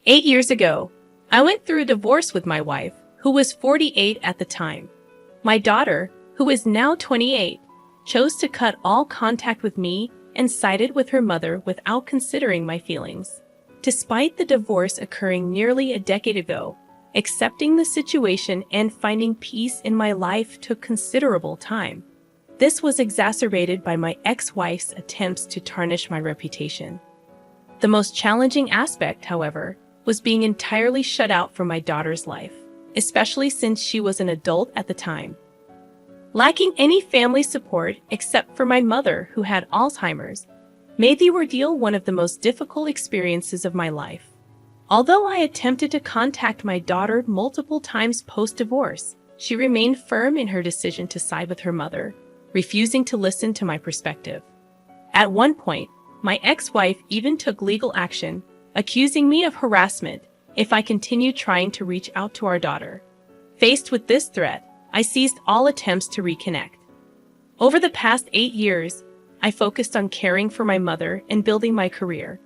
8 years ago, I went through a divorce with my wife, who was 48 at the time. My daughter, who is now 28, chose to cut all contact with me and sided with her mother without considering my feelings. Despite the divorce occurring nearly a decade ago, accepting the situation and finding peace in my life took considerable time. This was exacerbated by my ex-wife's attempts to tarnish my reputation. The most challenging aspect, however, was being entirely shut out from my daughter's life, especially since she was an adult at the time. Lacking any family support except for my mother, who had Alzheimer's, made the ordeal one of the most difficult experiences of my life. Although I attempted to contact my daughter multiple times post-divorce, she remained firm in her decision to side with her mother, refusing to listen to my perspective. At one point, my ex-wife even took legal action, accusing me of harassment if I continued trying to reach out to our daughter. Faced with this threat, I ceased all attempts to reconnect. Over the past 8 years, I focused on caring for my mother and building my career.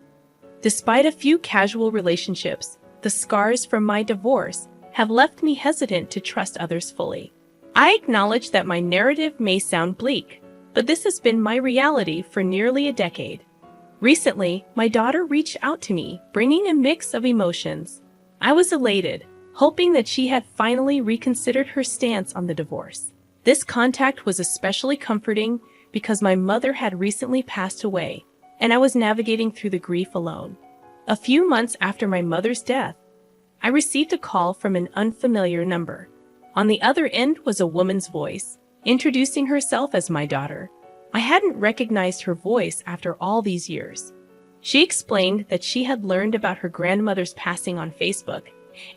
Despite a few casual relationships, the scars from my divorce have left me hesitant to trust others fully. I acknowledge that my narrative may sound bleak, but this has been my reality for nearly a decade. Recently, my daughter reached out to me, bringing a mix of emotions. I was elated, hoping that she had finally reconsidered her stance on the divorce. This contact was especially comforting because my mother had recently passed away, and I was navigating through the grief alone. A few months after my mother's death, I received a call from an unfamiliar number. On the other end was a woman's voice, introducing herself as my daughter. I hadn't recognized her voice after all these years. She explained that she had learned about her grandmother's passing on Facebook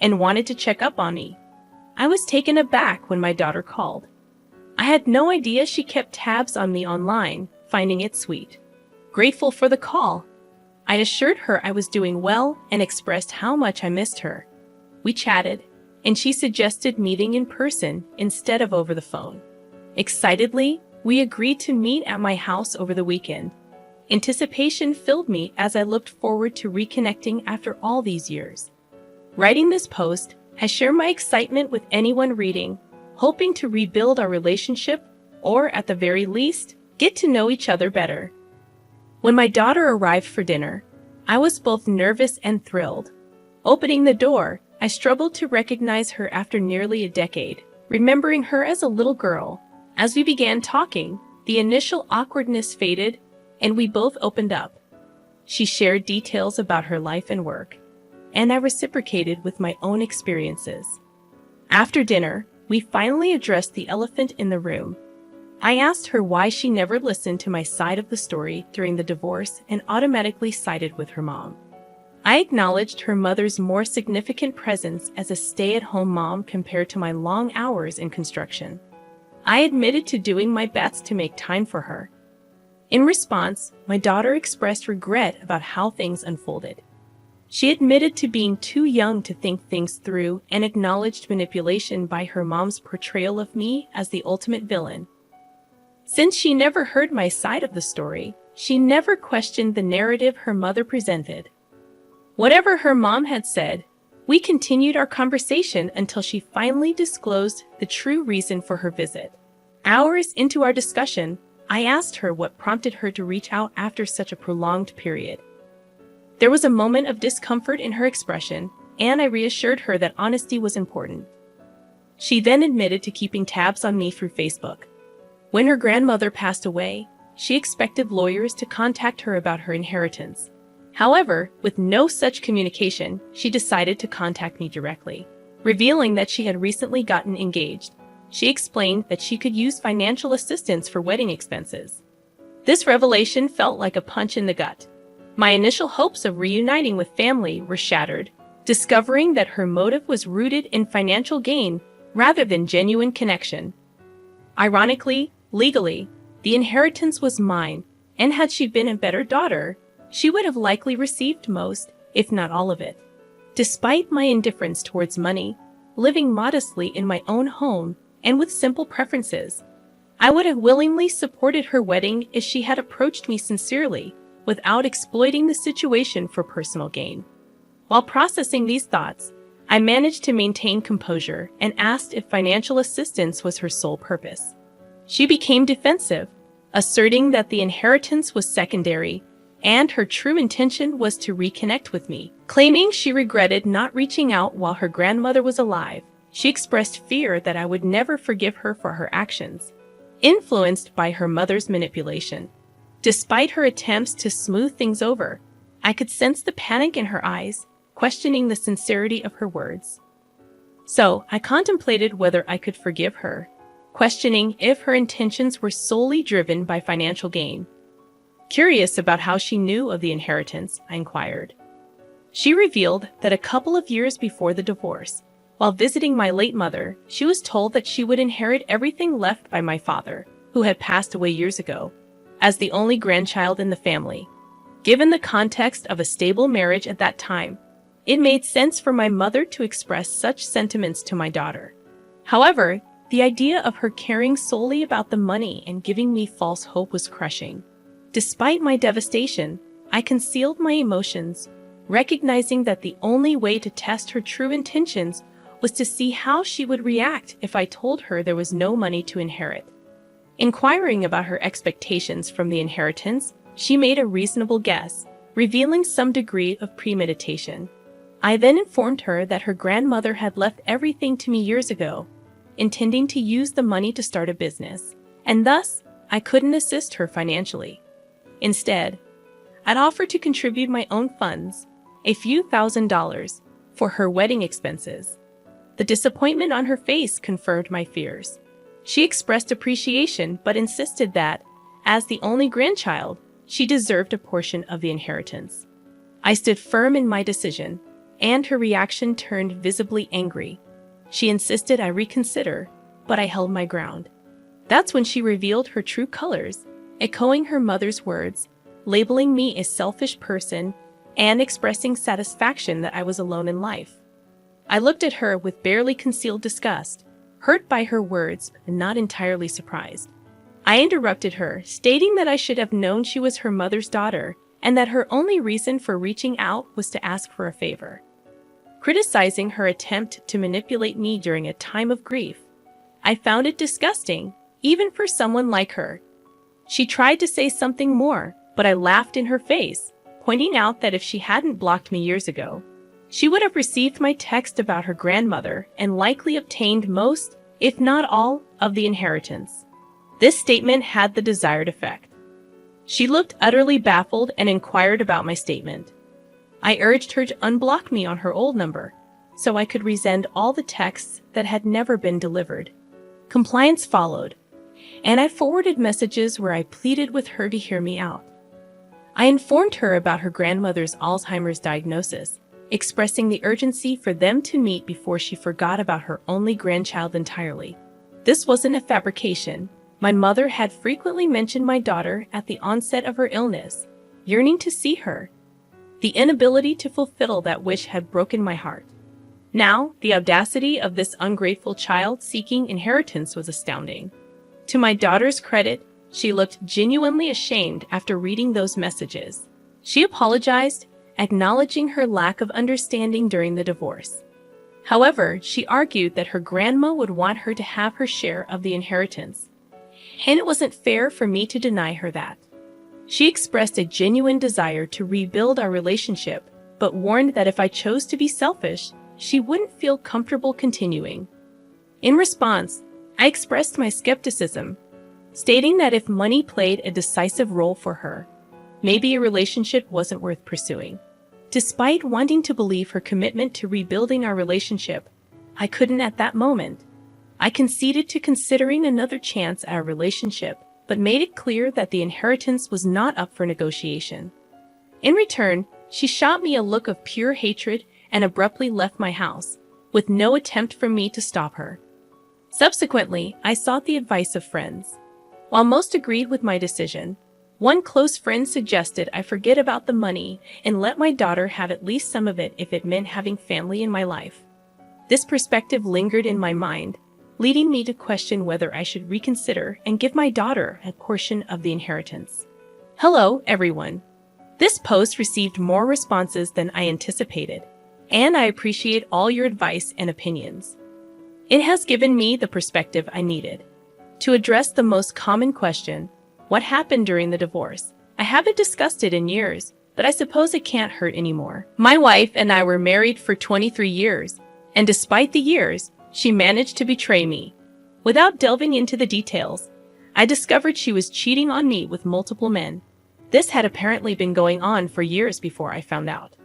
and wanted to check up on me. I was taken aback when my daughter called. I had no idea she kept tabs on me online, finding it sweet. Grateful for the call, I assured her I was doing well and expressed how much I missed her. We chatted, and she suggested meeting in person instead of over the phone. Excitedly, we agreed to meet at my house over the weekend. Anticipation filled me as I looked forward to reconnecting after all these years. Writing this post, I share my excitement with anyone reading, hoping to rebuild our relationship or, at the very least, get to know each other better. When my daughter arrived for dinner, I was both nervous and thrilled. Opening the door, I struggled to recognize her after nearly a decade, remembering her as a little girl. As we began talking, the initial awkwardness faded, and we both opened up. She shared details about her life and work, and I reciprocated with my own experiences. After dinner, we finally addressed the elephant in the room. I asked her why she never listened to my side of the story during the divorce and automatically sided with her mom. I acknowledged her mother's more significant presence as a stay-at-home mom compared to my long hours in construction. I admitted to doing my best to make time for her. In response, my daughter expressed regret about how things unfolded. She admitted to being too young to think things through and acknowledged manipulation by her mom's portrayal of me as the ultimate villain. Since she never heard my side of the story, she never questioned the narrative her mother presented. Whatever her mom had said, we continued our conversation until she finally disclosed the true reason for her visit. Hours into our discussion, I asked her what prompted her to reach out after such a prolonged period. There was a moment of discomfort in her expression, and I reassured her that honesty was important. She then admitted to keeping tabs on me through Facebook. When her grandmother passed away, she expected lawyers to contact her about her inheritance. However, with no such communication, she decided to contact me directly. Revealing that she had recently gotten engaged, she explained that she could use financial assistance for wedding expenses. This revelation felt like a punch in the gut. My initial hopes of reuniting with family were shattered, discovering that her motive was rooted in financial gain rather than genuine connection. Ironically, legally, the inheritance was mine, and had she been a better daughter, she would have likely received most, if not all of it. Despite my indifference towards money, living modestly in my own home and with simple preferences, I would have willingly supported her wedding if she had approached me sincerely, without exploiting the situation for personal gain. While processing these thoughts, I managed to maintain composure and asked if financial assistance was her sole purpose. She became defensive, asserting that the inheritance was secondary and her true intention was to reconnect with me. Claiming she regretted not reaching out while her grandmother was alive, she expressed fear that I would never forgive her for her actions, influenced by her mother's manipulation. Despite her attempts to smooth things over, I could sense the panic in her eyes, questioning the sincerity of her words. So I contemplated whether I could forgive her, questioning if her intentions were solely driven by financial gain. Curious about how she knew of the inheritance, I inquired. She revealed that a couple of years before the divorce, while visiting my late mother, she was told that she would inherit everything left by my father, who had passed away years ago, as the only grandchild in the family. Given the context of a stable marriage at that time, it made sense for my mother to express such sentiments to my daughter. However, the idea of her caring solely about the money and giving me false hope was crushing. Despite my devastation, I concealed my emotions, recognizing that the only way to test her true intentions was to see how she would react if I told her there was no money to inherit. Inquiring about her expectations from the inheritance, she made a reasonable guess, revealing some degree of premeditation. I then informed her that her grandmother had left everything to me years ago, intending to use the money to start a business, and thus I couldn't assist her financially. Instead, I'd offered to contribute my own funds, a few $1,000s, for her wedding expenses. The disappointment on her face confirmed my fears. She expressed appreciation but insisted that, as the only grandchild, she deserved a portion of the inheritance. I stood firm in my decision, and her reaction turned visibly angry. She insisted I reconsider, but I held my ground. That's when she revealed her true colors, echoing her mother's words, labeling me a selfish person, and expressing satisfaction that I was alone in life. I looked at her with barely concealed disgust, hurt by her words and not entirely surprised. I interrupted her, stating that I should have known she was her mother's daughter and that her only reason for reaching out was to ask for a favor. Criticizing her attempt to manipulate me during a time of grief, I found it disgusting, even for someone like her. She tried to say something more, but I laughed in her face, pointing out that if she hadn't blocked me years ago, she would have received my text about her grandmother and likely obtained most, if not all, of the inheritance. This statement had the desired effect. She looked utterly baffled and inquired about my statement. I urged her to unblock me on her old number, so I could resend all the texts that had never been delivered. Compliance followed, and I forwarded messages where I pleaded with her to hear me out. I informed her about her grandmother's Alzheimer's diagnosis, expressing the urgency for them to meet before she forgot about her only grandchild entirely. This wasn't a fabrication. My mother had frequently mentioned my daughter at the onset of her illness, yearning to see her. The inability to fulfill that wish had broken my heart. Now, the audacity of this ungrateful child seeking inheritance was astounding. To my daughter's credit, she looked genuinely ashamed after reading those messages. She apologized, acknowledging her lack of understanding during the divorce. However, she argued that her grandma would want her to have her share of the inheritance, and it wasn't fair for me to deny her that. She expressed a genuine desire to rebuild our relationship, but warned that if I chose to be selfish, she wouldn't feel comfortable continuing. In response, I expressed my skepticism, stating that if money played a decisive role for her, maybe a relationship wasn't worth pursuing. Despite wanting to believe her commitment to rebuilding our relationship, I couldn't at that moment. I conceded to considering another chance at our relationship, but made it clear that the inheritance was not up for negotiation. In return, she shot me a look of pure hatred and abruptly left my house, with no attempt from me to stop her. Subsequently, I sought the advice of friends. While most agreed with my decision, one close friend suggested I forget about the money and let my daughter have at least some of it if it meant having family in my life. This perspective lingered in my mind, leading me to question whether I should reconsider and give my daughter a portion of the inheritance. Hello, everyone. This post received more responses than I anticipated, and I appreciate all your advice and opinions. It has given me the perspective I needed. To address the most common question, what happened during the divorce? I haven't discussed it in years, but I suppose it can't hurt anymore. My wife and I were married for 23 years, and despite the years, she managed to betray me. Without delving into the details, I discovered she was cheating on me with multiple men. This had apparently been going on for years before I found out.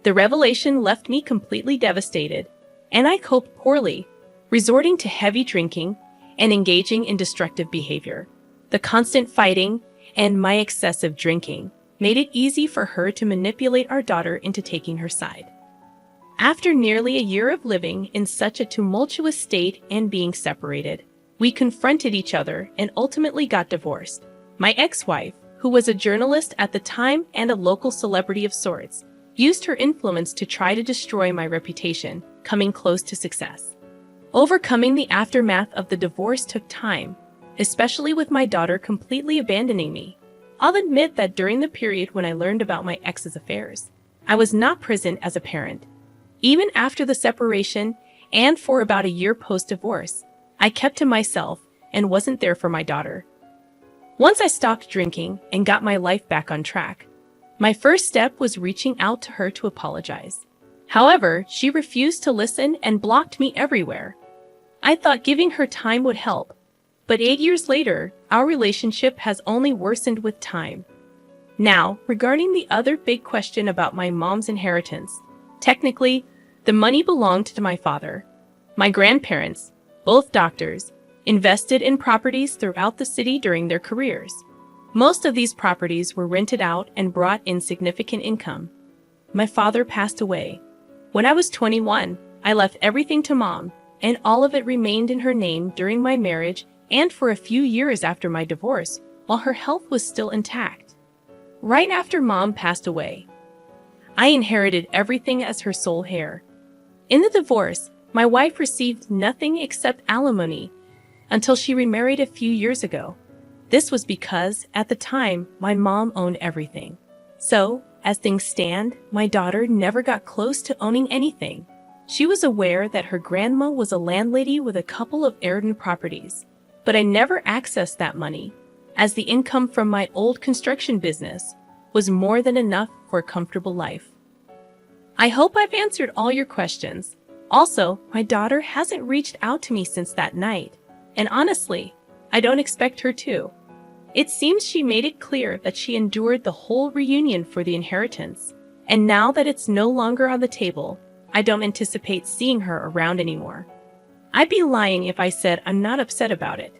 The revelation left me completely devastated, and I coped poorly, resorting to heavy drinking and engaging in destructive behavior. The constant fighting and my excessive drinking made it easy for her to manipulate our daughter into taking her side. After nearly a year of living in such a tumultuous state and being separated, we confronted each other and ultimately got divorced. My ex-wife, who was a journalist at the time and a local celebrity of sorts, used her influence to try to destroy my reputation, coming close to success. Overcoming the aftermath of the divorce took time, especially with my daughter completely abandoning me. I'll admit that during the period when I learned about my ex's affairs, I was not present as a parent. Even after the separation and for about a year post-divorce, I kept to myself and wasn't there for my daughter. Once I stopped drinking and got my life back on track, my first step was reaching out to her to apologize. However, she refused to listen and blocked me everywhere. I thought giving her time would help, but 8 years later, our relationship has only worsened with time. Now, regarding the other big question about my mom's inheritance, technically, the money belonged to my father. My grandparents, both doctors, invested in properties throughout the city during their careers. Most of these properties were rented out and brought in significant income. My father passed away. When I was 21, I left everything to Mom, and all of it remained in her name during my marriage and for a few years after my divorce, while her health was still intact. Right after Mom passed away, I inherited everything as her sole heir. In the divorce, my wife received nothing except alimony until she remarried a few years ago. This was because, at the time, my mom owned everything. So, as things stand, my daughter never got close to owning anything. She was aware that her grandma was a landlady with a couple of heirloom properties, but I never accessed that money, as the income from my old construction business was more than enough for a comfortable life. I hope I've answered all your questions. Also, my daughter hasn't reached out to me since that night, and honestly, I don't expect her to. It seems she made it clear that she endured the whole reunion for the inheritance, and now that it's no longer on the table, I don't anticipate seeing her around anymore. I'd be lying if I said I'm not upset about it.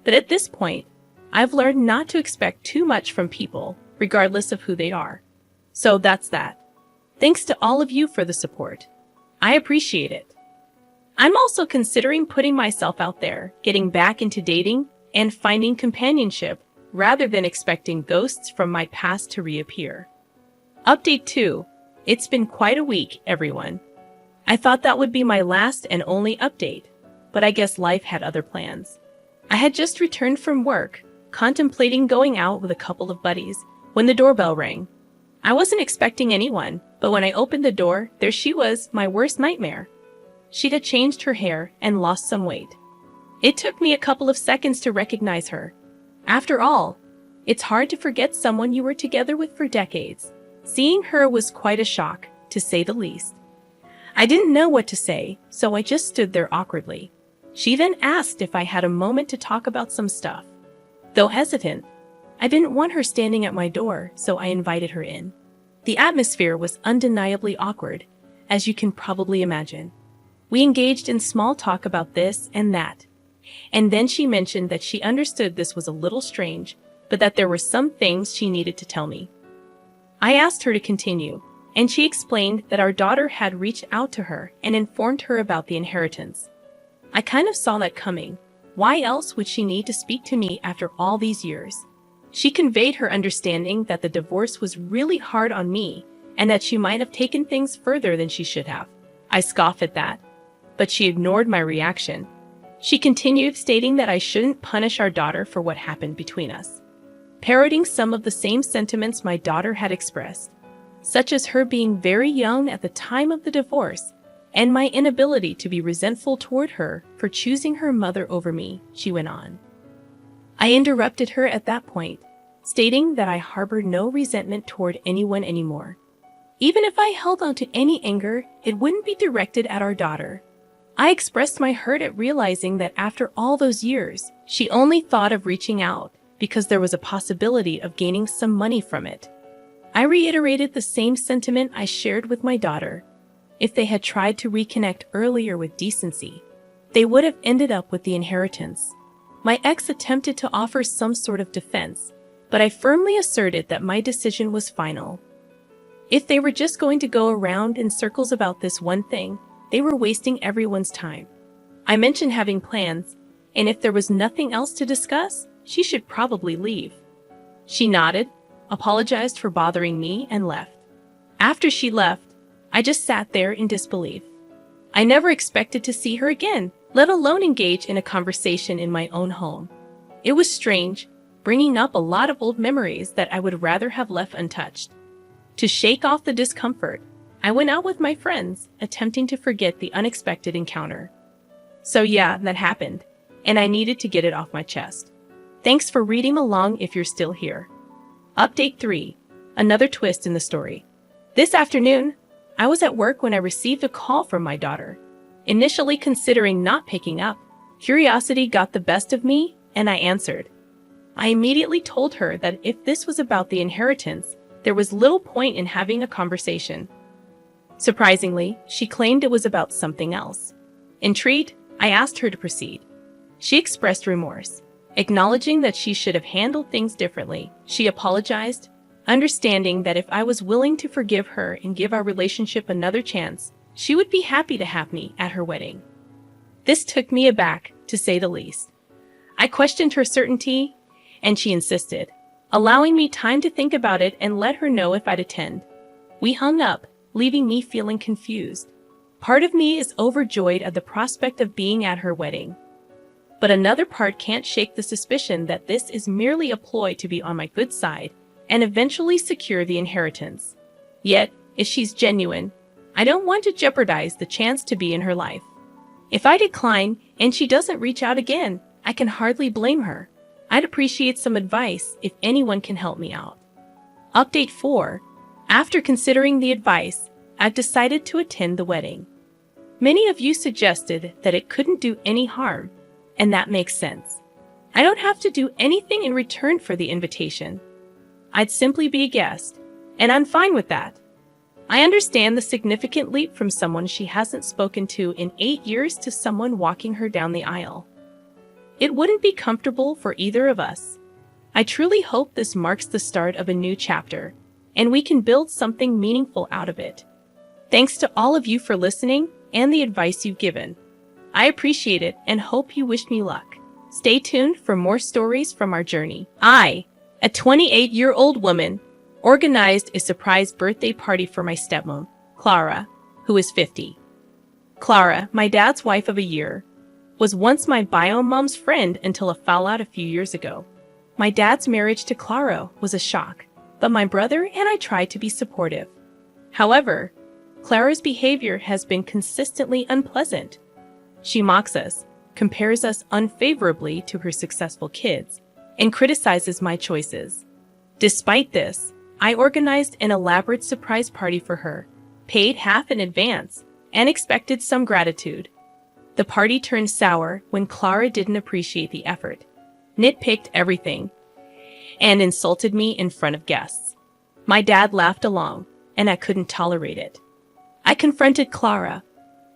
But at this point, I've learned not to expect too much from people, regardless of who they are. So that's that. Thanks to all of you for the support. I appreciate it. I'm also considering putting myself out there, getting back into dating, and finding companionship, rather than expecting ghosts from my past to reappear. Update 2. It's been quite a week, everyone. I thought that would be my last and only update, but I guess life had other plans. I had just returned from work, contemplating going out with a couple of buddies, when the doorbell rang. I wasn't expecting anyone, but when I opened the door, there she was, my worst nightmare. She'd had changed her hair and lost some weight. It took me a couple of seconds to recognize her. After all, it's hard to forget someone you were together with for decades. Seeing her was quite a shock, to say the least. I didn't know what to say, so I just stood there awkwardly. She then asked if I had a moment to talk about some stuff. Though hesitant, I didn't want her standing at my door, so I invited her in. The atmosphere was undeniably awkward, as you can probably imagine. We engaged in small talk about this and that, and then she mentioned that she understood this was a little strange, but that there were some things she needed to tell me. I asked her to continue, and she explained that our daughter had reached out to her and informed her about the inheritance. I kind of saw that coming. Why else would she need to speak to me after all these years? She conveyed her understanding that the divorce was really hard on me and that she might have taken things further than she should have. I scoffed at that, but she ignored my reaction. She continued, stating that I shouldn't punish our daughter for what happened between us, parroting some of the same sentiments my daughter had expressed. such as her being very young at the time of the divorce and my inability to be resentful toward her for choosing her mother over me, she went on. I interrupted her at that point, stating that I harbored no resentment toward anyone anymore. Even if I held on to any anger, it wouldn't be directed at our daughter. I expressed my hurt at realizing that after all those years, she only thought of reaching out because there was a possibility of gaining some money from it. I reiterated the same sentiment I shared with my daughter. If they had tried to reconnect earlier with decency, they would have ended up with the inheritance. My ex attempted to offer some sort of defense, but I firmly asserted that my decision was final. If they were just going to go around in circles about this one thing, they were wasting everyone's time. I mentioned having plans, and if there was nothing else to discuss, she should probably leave. She nodded, apologized for bothering me, and left. After she left, I just sat there in disbelief. I never expected to see her again, let alone engage in a conversation in my own home. It was strange, bringing up a lot of old memories that I would rather have left untouched. To shake off the discomfort, I went out with my friends, attempting to forget the unexpected encounter. So yeah, that happened, and I needed to get it off my chest. Thanks for reading along if you're still here. Update 3. Another twist in the story. This afternoon, I was at work when I received a call from my daughter. Initially considering not picking up, curiosity got the best of me, and I answered. I immediately told her that if this was about the inheritance, there was little point in having a conversation. Surprisingly, she claimed it was about something else. Intrigued, I asked her to proceed. She expressed remorse. Acknowledging that she should have handled things differently, she apologized, understanding that if I was willing to forgive her and give our relationship another chance, she would be happy to have me at her wedding. This took me aback, to say the least. I questioned her certainty, and she insisted, allowing me time to think about it and let her know if I'd attend. We hung up, leaving me feeling confused. Part of me is overjoyed at the prospect of being at her wedding. But another part can't shake the suspicion that this is merely a ploy to be on my good side and eventually secure the inheritance. Yet, if she's genuine, I don't want to jeopardize the chance to be in her life. If I decline and she doesn't reach out again, I can hardly blame her. I'd appreciate some advice if anyone can help me out. Update 4. After considering the advice, I've decided to attend the wedding. Many of you suggested that it couldn't do any harm, and that makes sense. I don't have to do anything in return for the invitation. I'd simply be a guest, and I'm fine with that. I understand the significant leap from someone she hasn't spoken to in 8 years to someone walking her down the aisle. It wouldn't be comfortable for either of us. I truly hope this marks the start of a new chapter, and we can build something meaningful out of it. Thanks to all of you for listening and the advice you've given. I appreciate it and hope you wish me luck. Stay tuned for more stories from our journey. I, a 28-year-old woman, organized a surprise birthday party for my stepmom, Clara, who is 50. Clara, my dad's wife of a year, was once my bio mom's friend until a fallout a few years ago. My dad's marriage to Clara was a shock, but my brother and I tried to be supportive. However, Clara's behavior has been consistently unpleasant. She mocks us, compares us unfavorably to her successful kids, and criticizes my choices. Despite this, I organized an elaborate surprise party for her, paid half in advance, and expected some gratitude. The party turned sour when Clara didn't appreciate the effort, nitpicked everything, and insulted me in front of guests. My dad laughed along, and I couldn't tolerate it. I confronted Clara,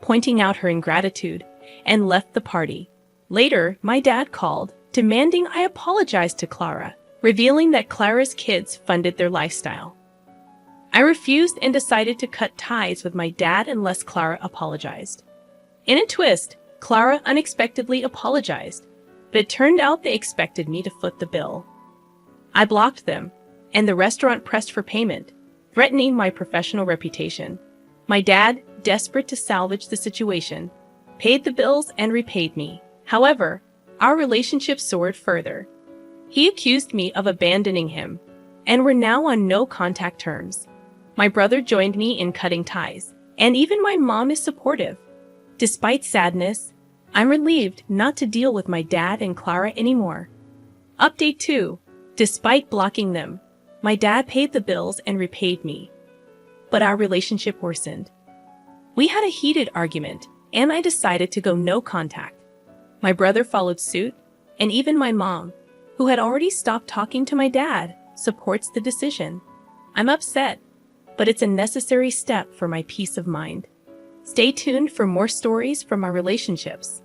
pointing out her ingratitude, and left the party. Later, my dad called, demanding I apologize to Clara, revealing that Clara's kids funded their lifestyle. I refused and decided to cut ties with my dad unless Clara apologized. In a twist, Clara unexpectedly apologized, but it turned out they expected me to foot the bill. I blocked them, and the restaurant pressed for payment, threatening my professional reputation. My dad, desperate to salvage the situation, paid the bills and repaid me. However, our relationship soared further. He accused me of abandoning him, and we're now on no contact terms. My brother joined me in cutting ties, and even my mom is supportive. Despite sadness, I'm relieved not to deal with my dad and Clara anymore. Update 2. Despite blocking them, my dad paid the bills and repaid me. But our relationship worsened. We had a heated argument, and I decided to go no contact. My brother followed suit, and even my mom, who had already stopped talking to my dad, supports the decision. I'm upset, but it's a necessary step for my peace of mind. Stay tuned for more stories from our relationships.